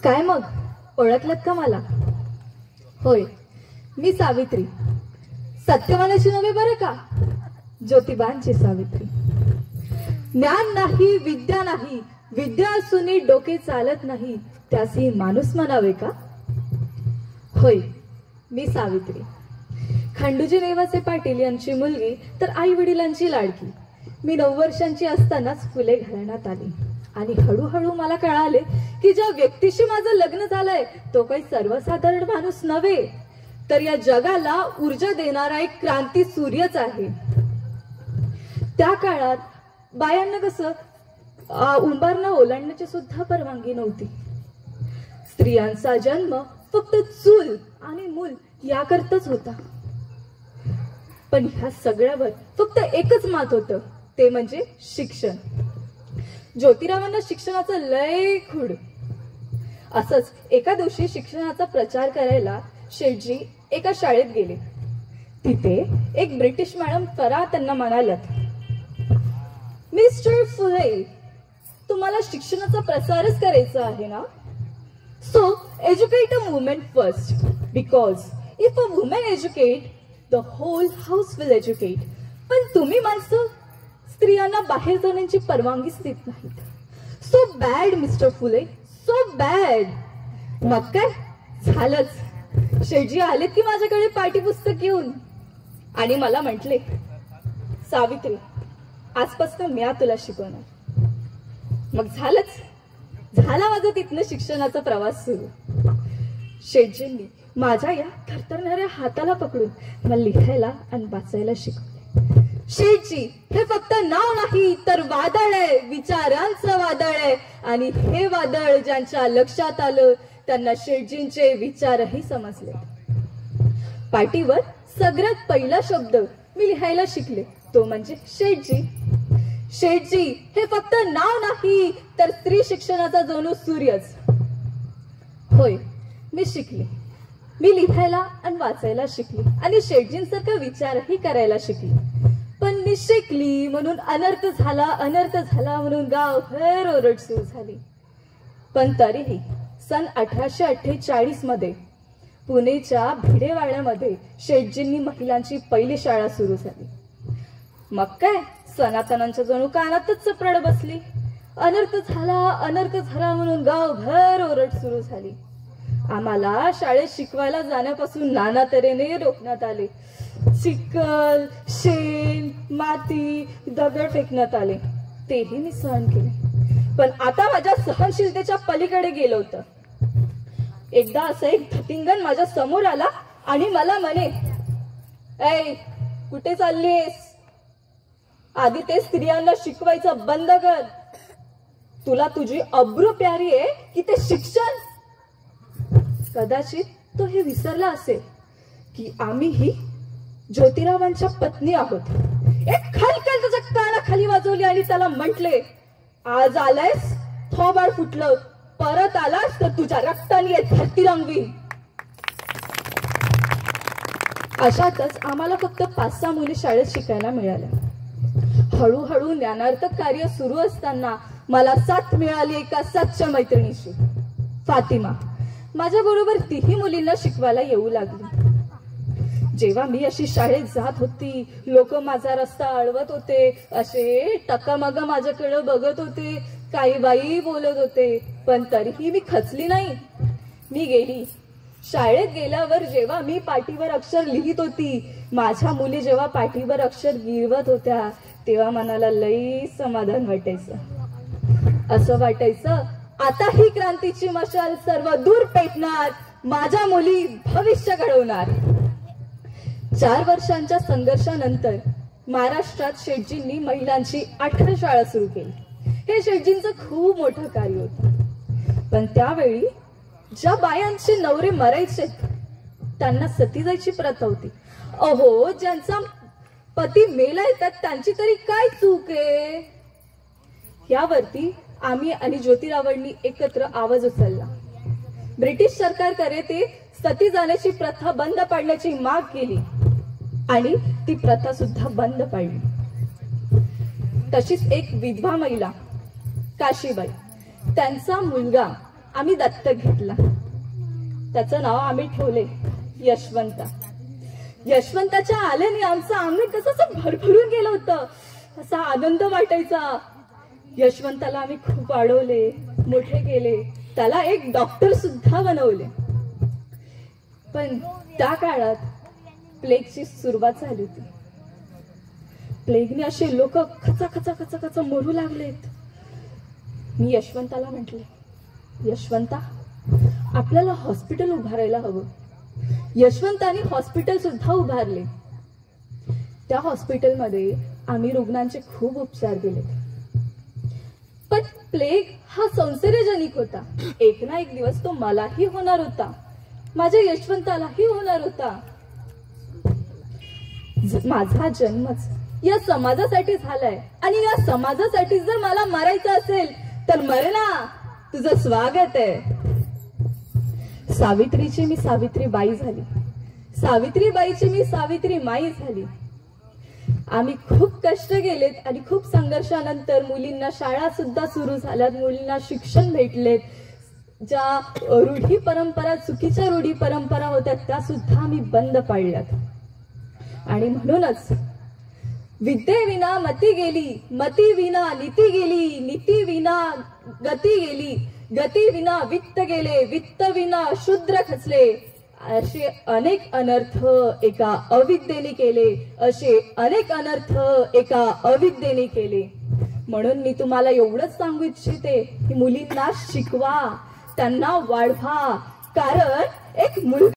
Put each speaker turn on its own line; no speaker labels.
काय मग ओळखलत का मला? होय, मी सावित्री, सत्यवानाची नव्हे बरं का, ज्योतिबांची सावित्री. ज्ञान नाही, विद्या नाही, विद्या असूनही डोके चालत नाही, त्यासी माणूस म्हणावे का? होय, मी सावित्री, खंडूजी नेवासे पाटील यांची मुलगी, तर आई वडिलांची लाडकी. मी 9 वर्षांची असतानाच फुले घराण्यात आली आणि हळूहळू मला कळाले की ज्या व्यक्तीशी माझं लग्न झालंय तो काही सर्वसाधारण माणूस नव्हे, तर या जगाला ऊर्जा देणारा एक क्रांती सूर्यच आहे. त्या काळात बायांना कसं उंबारणं ओलांडण्याची सुद्धा परवानगी नव्हती. स्त्रियांचा जन्म फक्त चूल आणि मूल याकरताच होता. पण ह्या सगळ्यावर फक्त एकच मात होतं, ते म्हणजे शिक्षण. ज्योतिरावांना शिक्षणाचं लय खूड. असंच एका दिवशी शिक्षणाचा प्रचार करायला शेठजी एका शाळेत गेले. तिथे एक ब्रिटिश मॅडम फरा त्यांना म्हणाल्यात, मिस्टर फुले, तुम्हाला शिक्षणाचा प्रसारच करायचा आहे ना? So educate a women first, because if a women educate the whole house will educate. पण तुम्ही माणसं स्त्रियांना बाहेर जाण्याची परवानगीच देत नाहीत. So bad mister Phule, so bad. मग काय झालंच, शेठजी आलेत की माझ्याकडे पाठ्यपुस्तक घेऊन आणि मला म्हटले, सावित्री, आजपासून मी तुला शिकवणार. मग झाला माझा तिथनं शिक्षणाचा प्रवास सुरू. शेठजींनी माझ्या या थरथरणाऱ्या हाताला पकडून मला लिहायला आणि वाचायला शिकवले. शेठजी हे फक्त नाव नाही तर वादळ आहे, विचारांचं वादळ आहे. आणि हे वादळ ज्यांच्या लक्षात आलं त्यांना शेठजींचे विचारही समजले. पाटीवर सगळ्यात पहिला शब्द मी लिहायला शिकले तो म्हणजे शेठजी. शेठजी हे फक्त नाव नाही तर स्त्री शिक्षणाचा जणू सूर्यच. होय, मी शिकले. मी लिहायला आणि वाचायला शिकली आणि शेठजींसारखा विचारही करायला शिकली. पण मी शिकली म्हणून अनर्थ झाला म्हणून गावभर ओरड सुरू झाली. पण तरीही सन 1848 मध्ये पुणेच्या भिडेवाड्यामध्ये शेठजींनी महिलांची पहिली शाळा सुरू झाली. मग काय सनातनांच्या जणू कानातच चपराड बसली. अनर्थ झाला म्हणून गावभर ओरड सुरू झाली. आम्हाला शाळेत शिकवायला जाण्यापासून नाना तऱ्हेने रोखण्यात आले. चिखल, शेण, माती, दगड फेकण्यात आले. तेही मी सहन केले. पण आता माझ्या सहनशीलतेच्या पलीकडे गेलं होतं. एकदा असं एक धतिंगण माझ्या समोर आला आणि मला म्हणे, ऐ कुठे चाललीस? आधी ते स्त्रियांना शिकवायचं बंद कर. तुला तुझी अब्रू प्यारी आहे की ते शिक्षण? कदाचित तो हे विसरला असेल की आम्हीही ज्योतिरावांच्या पत्नी आहोत. एक खलखल त्याच्या कानाखाली वाजवली आणि त्याला म्हटले, आज आलायस थोबाड फुटलं, परत आलास तर तुझ्या रक्ताने धरती रंगवीन. अशातच आम्हाला फक्त 5-6 मुली शाळेत शिकायला मिळाल्या. हळूहळू ज्ञानार्थक कार्य सुरू असताना मला साथ मिळाली एका सच्च्या मैत्रिणीशी, फातिमा. माझ्या बरोबर तीही मुलींना शिकवायला येऊ लागली. जेव्हा मी अशी शाळेत जात होती, लोक माझा रस्ता अडवत होते, असे टकामग माझ्याकडे बघत होते, काही बाई बोलत होते. पण तरीही मी खचली नाही. मी गेली. शाळेत गेल्यावर जेव्हा मी पाटीवर अक्षर लिहित होती, माझ्या मुली जेव्हा पाटीवर अक्षर गिरवत होत्या, तेव्हा मनाला लई समाधान वाटायचं. असं वाटायचं आता ही क्रांतीची मशाल सर्व दूर पेटणार, माझ्या मुली भविष्य घडवणार. 4 वर्षांच्या संघर्षानंतर महाराष्ट्रात शेठजींनी महिलांची 18 शाळा सुरू केली. हे शेठजींचं खूप मोठं कार्य होतं. पण त्यावेळी ज्या बायांचे नवरे मरायचे त्यांना सती जायची प्रथा होती. अहो, ज्यांचा पती मेलाय त्यांची तरी काय चूक आहे? यावरती आम्ही आणि ज्योतिरावांनी एकत्र आवाज उचलला. ब्रिटिश सरकारकडे ते सती जाण्याची प्रथा बंद पाडण्याची माग केली आणि ती प्रथा सुद्धा बंद पाडली. तशीच एक विधवा महिला काशीबाई, त्यांचा मुलगा आम्ही दत्तक घेतला. त्याचं नाव आम्ही ठेवले यशवंत. यशवंताच्या आल्याने आमचं अंग कसं भरभरून गेलं होतं. असा आनंद वाटायचा. यशवंताला आम्ही खूप वाढवले, मोठे केले, त्याला एक डॉक्टर सुद्धा बनवले. पण त्या काळात प्लेगची सुरुवात झाली होती. प्लेगने असे लोक खचा खचा खचा खचा मरू लागलेत. मी यशवंताला म्हटले, यशवंता, आपल्याला हॉस्पिटल उभारायला हवं. यशवंताने हॉस्पिटल सुद्धा उभारले. त्या हॉस्पिटलमध्ये आम्ही रुग्णांचे खूप उपचार केले. पण प्लेग हा संसर्गजनिक होता. एक ना एक दिवस तो मलाही होणार होता, माझ्या यशवंतालाही होणार होता. माझा जन्मच या समाजासाठी झालाय आणि या समाजासाठी जर मला मरायचं असेल तर मरणा, तुझं स्वागत आहे. सावित्रीची मी सावित्रीबाई झाली, सावित्रीबाईची मी सावित्री माई झाली. आम्ही खूप कष्ट केलेत आणि खूप संघर्षानंतर मुलींना शाळा सुद्धा सुरू झाल्यात, मुलींना शिक्षण भेटलेत. ज्या रूढी परंपरा, चुकीच्या रूढी परंपरा होत्या त्या सुद्धा आम्ही बंद पाडल्यात. आणि म्हणूनच विद्येविना मती गेली, मती विना नीती गेली, नीती विना गती गेली, गती विना वित्त गेले, वित्त विना शूद्र खचले. असे अनेक अनर्थ एका अविद्येने केले, असे अनेक अनर्थ एका अविद्येने केले. म्हणून मी तुम्हाला एवढंच सांगू इच्छिते की मुलींना शिकवा, त्यांना वाढवा. कारण एक मुलगा